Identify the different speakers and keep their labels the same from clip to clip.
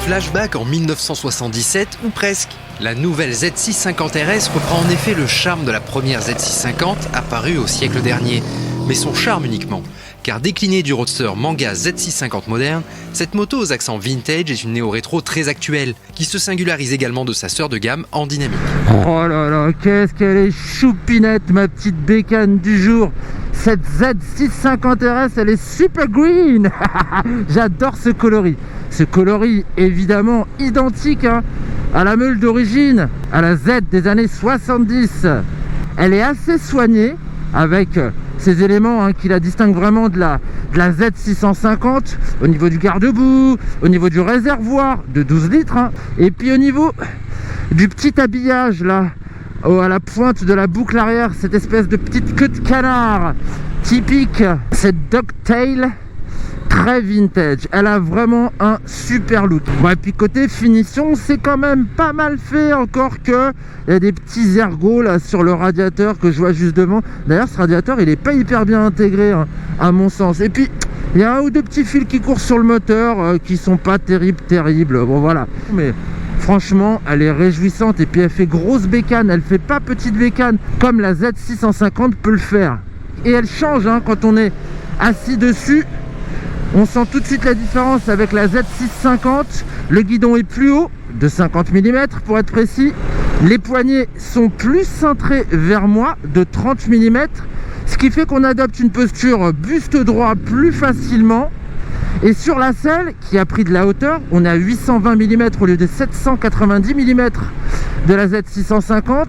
Speaker 1: Flashback en 1977 ou presque. La nouvelle Z650 RS reprend en effet le charme de la première Z650 apparue au siècle dernier, mais son charme uniquement. Car déclinée du roadster Manga Z650 moderne, cette moto aux accents vintage est une néo-rétro très actuelle, qui se singularise également de sa sœur de gamme en dynamique.
Speaker 2: Oh là là, qu'est-ce qu'elle est choupinette, ma petite bécane du jour. Cette Z650 RS, elle est super green. J'adore ce coloris. Ce coloris évidemment identique à la meule d'origine, à la Z des années 70. Elle est assez soignée avec ces éléments qui la distinguent vraiment de la Z650 au niveau du garde-boue, au niveau du réservoir de 12 litres et puis au niveau du petit habillage là à la pointe de la boucle arrière, cette espèce de petite queue de canard typique, cette dogtail très vintage. Elle a vraiment un super look. Bon, et puis côté finition, c'est quand même pas mal fait, encore que il y a des petits ergots là sur le radiateur que je vois juste devant. D'ailleurs, ce radiateur, il est pas hyper bien intégré à mon sens. Et puis il y a un ou deux petits fils qui courent sur le moteur qui sont pas terribles. Bon voilà. Mais franchement, elle est réjouissante et puis elle fait grosse bécane, elle fait pas petite bécane comme la Z650 peut le faire. Et elle change quand on est assis dessus. On sent tout de suite la différence avec la Z650. Le guidon est plus haut, de 50 mm pour être précis. Les poignets sont plus cintrés vers moi, de 30 mm. Ce qui fait qu'on adopte une posture buste droit plus facilement. Et sur la selle, qui a pris de la hauteur, on est à 820 mm au lieu de 790 mm de la Z650.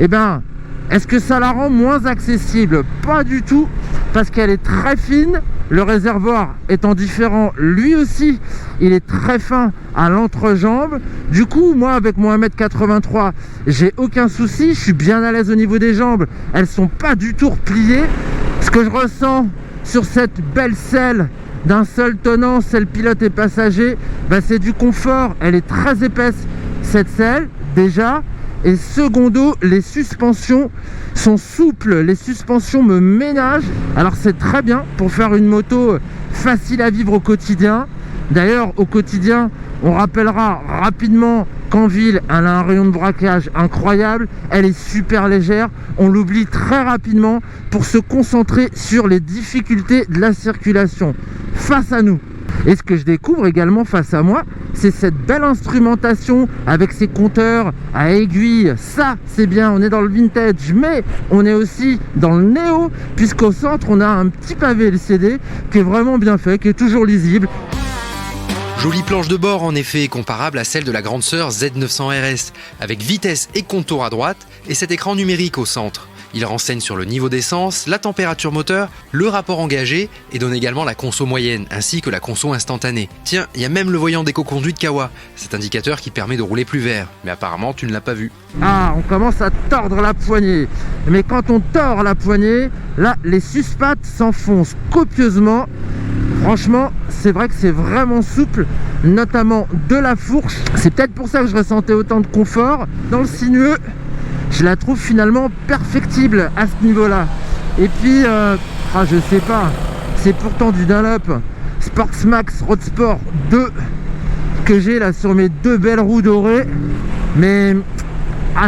Speaker 2: Eh ben, est-ce que ça la rend moins accessible? Pas du tout, parce qu'elle est très fine. Le réservoir étant différent, lui aussi, il est très fin à l'entrejambe. Du coup, moi, avec mon 1m83, j'ai aucun souci. Je suis bien à l'aise au niveau des jambes. Elles sont pas du tout repliées. Ce que je ressens sur cette belle selle d'un seul tenant, selle pilote et passager, c'est du confort. Elle est très épaisse, cette selle, déjà. Et secondo, les suspensions sont souples, les suspensions me ménagent. Alors c'est très bien pour faire une moto facile à vivre au quotidien. D'ailleurs, au quotidien, on rappellera rapidement qu'en ville, elle a un rayon de braquage incroyable. Elle est super légère, on l'oublie très rapidement pour se concentrer sur les difficultés de la circulation face à nous. Et ce que je découvre également face à moi, c'est cette belle instrumentation avec ses compteurs à aiguilles. Ça, c'est bien, on est dans le vintage, mais on est aussi dans le néo, puisqu'au centre, on a un petit pavé LCD qui est vraiment bien fait, qui est toujours lisible.
Speaker 1: Jolie planche de bord en effet, comparable à celle de la grande sœur Z900 RS, avec vitesse et contour à droite, et cet écran numérique au centre. Il renseigne sur le niveau d'essence, la température moteur, le rapport engagé et donne également la conso moyenne ainsi que la conso instantanée. Tiens, il y a même le voyant d'éco-conduite Kawa, cet indicateur qui permet de rouler plus vert. Mais apparemment, tu ne l'as pas vu.
Speaker 2: Ah, on commence à tordre la poignée. Mais quand on tord la poignée, là, les suspattes s'enfoncent copieusement. Franchement, c'est vrai que c'est vraiment souple, notamment de la fourche. C'est peut-être pour ça que je ressentais autant de confort. Dans le sinueux, je la trouve finalement perfectible à ce niveau-là. Et puis, je sais pas, c'est pourtant du Dunlop Sportsmax Road Sport 2 que j'ai là sur mes deux belles roues dorées. Mais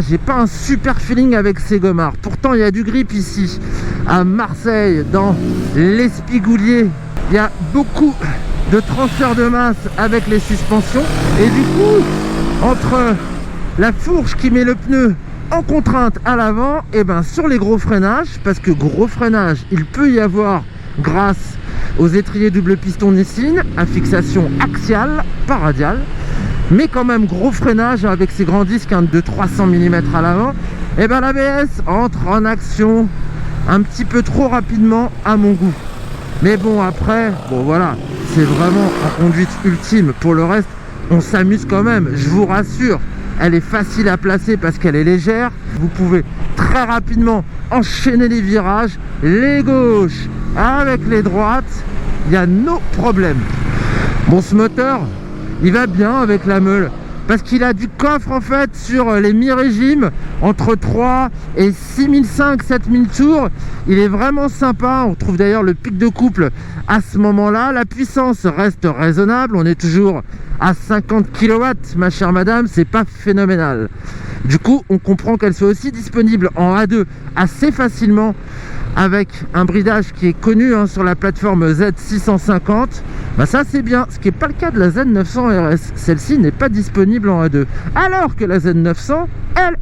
Speaker 2: j'ai pas un super feeling avec ces gommards. Pourtant, il y a du grip ici, à Marseille, dans l'Espigoulier. Il y a beaucoup de transfert de masse avec les suspensions. Et du coup, entre la fourche qui met le pneu en contrainte à l'avant, et sur les gros freinages, parce que gros freinage il peut y avoir grâce aux étriers double piston Nissin à fixation axiale, pas radiale, mais quand même gros freinage avec ces grands disques de 300 mm à l'avant, et l'ABS entre en action un petit peu trop rapidement à mon goût. Mais bon, après, voilà, c'est vraiment en conduite ultime. Pour le reste, on s'amuse quand même, je vous rassure. Elle est facile à placer parce qu'elle est légère. Vous pouvez très rapidement enchaîner les virages, les gauches avec les droites. Il y a no problème. Bon, ce moteur, il va bien avec la meule. parce qu'il a du coffre en fait sur les mi-régimes, entre 3 et 6500, 7000 tours. Il est vraiment sympa, on trouve d'ailleurs le pic de couple à ce moment-là. La puissance reste raisonnable, on est toujours à 50 kW, ma chère madame, c'est pas phénoménal. Du coup, on comprend qu'elle soit aussi disponible en A2 assez facilement, avec un bridage qui est connu sur la plateforme Z650, bah ça c'est bien, ce qui n'est pas le cas de la Z900 RS. Celle-ci n'est pas disponible en A2, alors que la Z900,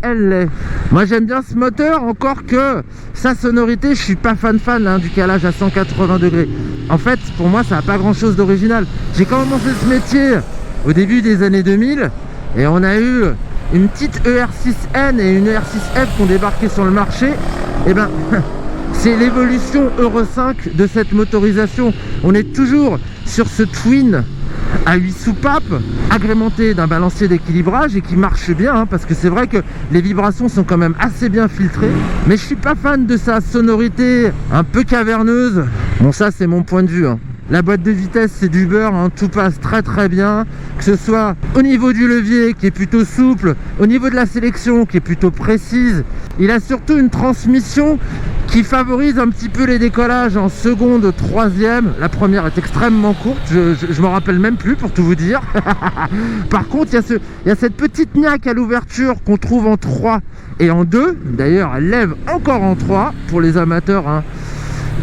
Speaker 2: elle l'est. Moi j'aime bien ce moteur, encore que sa sonorité, je suis pas fan du calage à 180 degrés. En fait, pour moi, ça n'a pas grand-chose d'original. J'ai commencé ce métier au début des années 2000, et on a eu une petite ER6N et une ER6F qui ont débarqué sur le marché. Et ben... c'est l'évolution Euro 5 de cette motorisation. On est toujours sur ce twin à 8 soupapes, agrémenté d'un balancier d'équilibrage et qui marche bien, parce que c'est vrai que les vibrations sont quand même assez bien filtrées. Mais je suis pas fan de sa sonorité un peu caverneuse. Bon, ça c'est mon point de vue. La boîte de vitesse, c'est du beurre, tout passe très bien, que ce soit au niveau du levier qui est plutôt souple, au niveau de la sélection qui est plutôt précise. Il a surtout une transmission qui favorise un petit peu les décollages en seconde, troisième. La première est extrêmement courte, je m'en rappelle même plus pour tout vous dire. Par contre, il y a cette petite niaque à l'ouverture qu'on trouve en 3 et en 2. D'ailleurs, elle lève encore en 3 pour les amateurs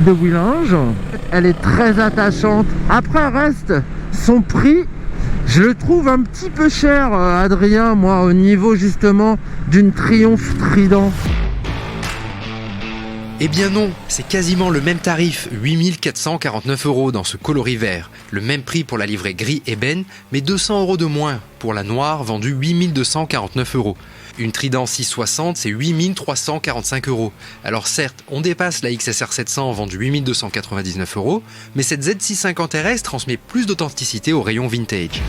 Speaker 2: de wheelinge. Elle est très attachante. Après reste son prix. Je le trouve un petit peu cher, Adrien, moi, au niveau justement d'une Triumph Trident.
Speaker 1: Eh bien non, c'est quasiment le même tarif, 8 449 € dans ce coloris vert. Le même prix pour la livrée gris ébène, mais 200 € de moins pour la noire vendue 8 249 €. Une Trident 660, c'est 8 345 €. Alors certes, on dépasse la XSR 700 vendue 8 299 €, mais cette Z650 RS transmet plus d'authenticité au rayon vintage.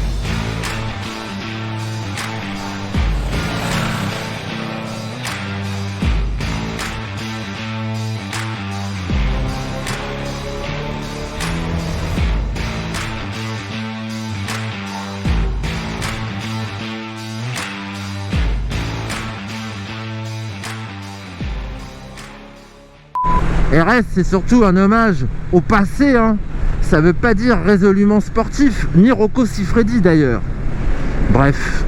Speaker 2: RS, c'est surtout un hommage au passé, Ça veut pas dire résolument sportif, ni Rocco Siffredi d'ailleurs. Bref.